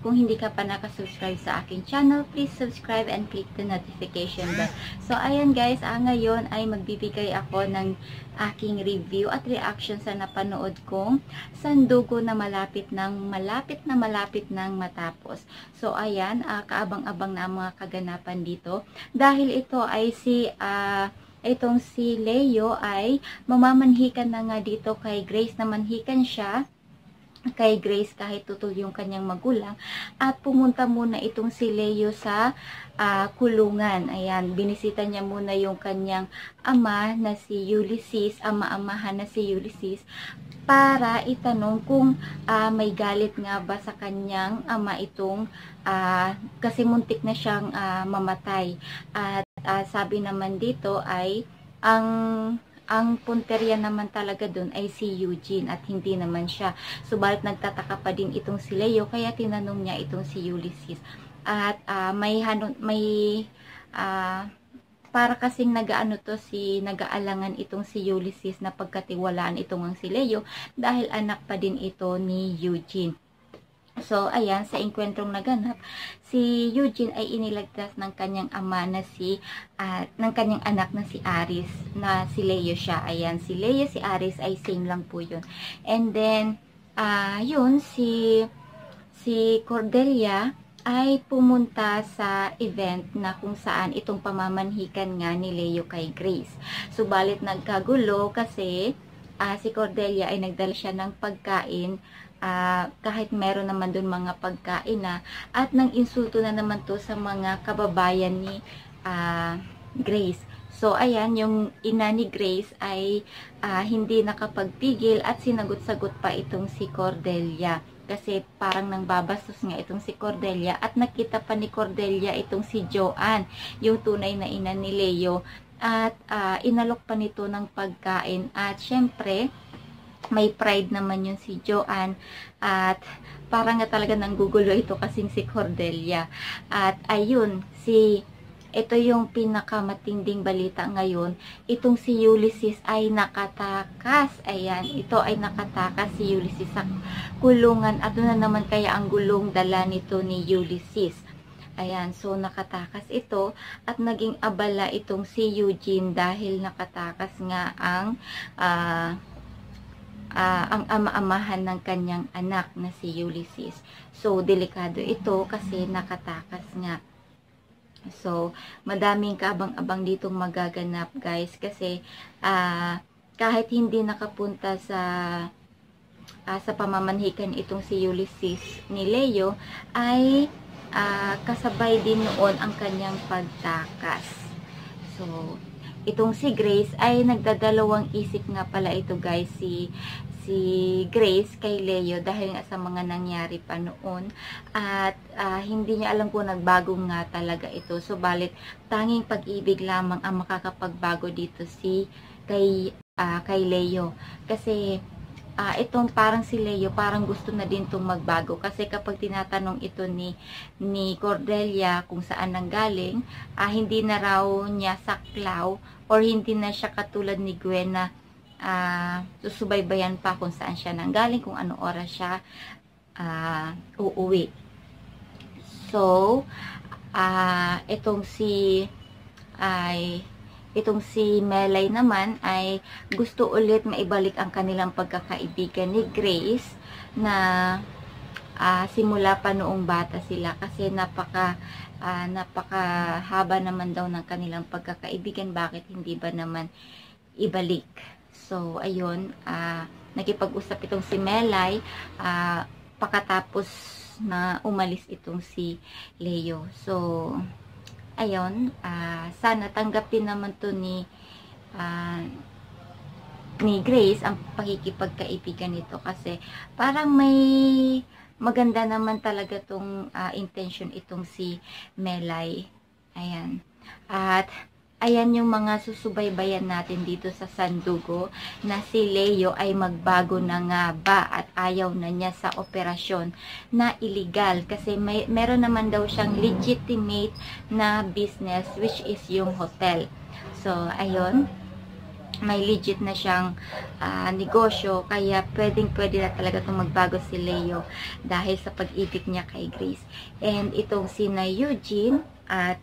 Kung hindi ka pa nakasubscribe sa aking channel, please subscribe and click the notification bell. So, ayan guys, ngayon ay magbibigay ako ng aking review at reaction sa napanood kong Sandugo na malapit nang matapos. So, ayan, kaabang-abang na ang mga kaganapan dito. Dahil ito ay itong si Leo ay mamamanhikan na nga dito kay Grace, na manhikan siya kay Grace kahit tutol yung kanyang magulang, at pumunta muna itong si Leo sa kulungan. Ayan, binisita niya muna yung kanyang ama na si Ulysses, ama-amahan na si Ulysses, para itanong kung may galit nga ba sa kanyang ama itong kasi muntik na siyang mamatay. At sabi naman dito ay ang punteriya naman talaga dun ay si Eugene at hindi naman siya. Subalit nagtataka pa din itong si Leo, kaya tinanong niya itong si Ulysses. At para kasing nag-aalangan itong si Ulysses na pagkatiwalaan itong ang si Leo, dahil anak pa din ito ni Eugene. So, ayan, sa engkwentrong naganap, si Eugene ay iniligtas ng kanyang ama na ng kanyang anak na si Aris, na si Leo siya. Ayan, si Leo, si Aris ay same lang po yun. And then, yun, si Cordelia ay pumunta sa event na kung saan itong pamamanhikan nga ni Leo kay Grace. Subalit nagkagulo kasi si Cordelia ay nagdala siya ng pagkain, kahit meron naman dun mga pagkain na, at nang insulto na naman to sa mga kababayan ni Grace. So, ayan, yung ina ni Grace ay hindi nakapagpigil at sinagot-sagot pa itong si Cordelia. Kasi parang nang babastos nga itong si Cordelia, at nakita pa ni Cordelia itong si Joanne, yung tunay na ina ni Leo, at inalok pa nito ng pagkain. At syempre, may pride naman yun si Joanne, at parang nga talaga nanggugulo ito kasing si Cordelia. At ayun, ito yung pinakamatinding balita ngayon, itong si Ulysses ay nakatakas. Ayan, ito ay nakatakas si Ulysses sa kulungan. At na naman kaya ang gulong dala nito ni Ulysses. Ayan, so nakatakas ito, at naging abala itong si Eugene dahil nakatakas nga ang ama-amahan ng kanyang anak na si Ulysses. So, delikado ito kasi nakatakas nga. So, madaming kaabang-abang ditong magaganap guys, kasi kahit hindi nakapunta sa pamamanhikan itong si Ulysses ni Leo, ay kasabay din noon ang kanyang pagtakas. So, itong si Grace ay nagdadalawang isip nga pala ito guys, si Grace kay Leo, dahil nga sa mga nangyari pa noon, at hindi niya alam kung nagbago nga talaga ito. So, balit tanging pag-ibig lamang ang makakapagbago dito kay Leo. Kasi itong parang si Leo, parang gusto na din itong magbago. Kasi kapag tinatanong ito ni Cordelia kung saan nanggaling, hindi na raw niya saklaw, or hindi na siya katulad ni Gwen na susubaybayan pa kung saan siya nanggaling, kung ano oras siya uuwi. So, itong si Melay naman ay gusto ulit maibalik ang kanilang pagkakaibigan ni Grace, na simula pa noong bata sila, kasi napakahaba naman daw ng kanilang pagkakaibigan. Bakit hindi ba naman ibalik? So, ayun, nakipag-usap itong si Melay pakatapos na umalis itong si Leo. So, ayun, sana tanggapin naman to ni Grace ang pakikipagkaibigan nito, kasi parang may maganda naman talaga tong intention itong si Melay. Ayan. At ayan yung mga susubaybayan natin dito sa Sandugo, na si Leo ay magbago na nga ba at ayaw na niya sa operasyon na illegal, kasi meron naman daw siyang legitimate na business, which is yung hotel. So, ayun, may legit na siyang negosyo, kaya pwede na talaga itong magbago si Leo dahil sa pag-ibig niya kay Grace. And itong sina Eugene at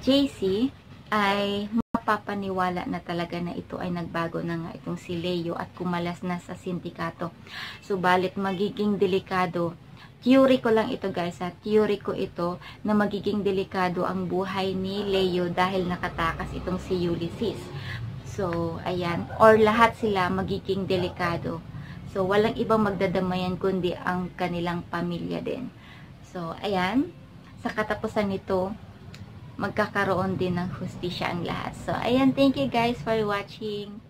JC ay mapapaniwala na talaga na ito ay nagbago na nga itong si Leo at kumalas na sa sindikato. Subalit magiging delikado. Theory ko lang ito guys, theory ko ito na magiging delikado ang buhay ni Leo dahil nakatakas itong si Ulysses. So, ayan. Or lahat sila magiging delikado. So, walang ibang magdadamayan kundi ang kanilang pamilya din. So, ayan. Sa katapusan nito, magkakaroon din ng hustisya ang lahat. So, ayan. Thank you guys for watching.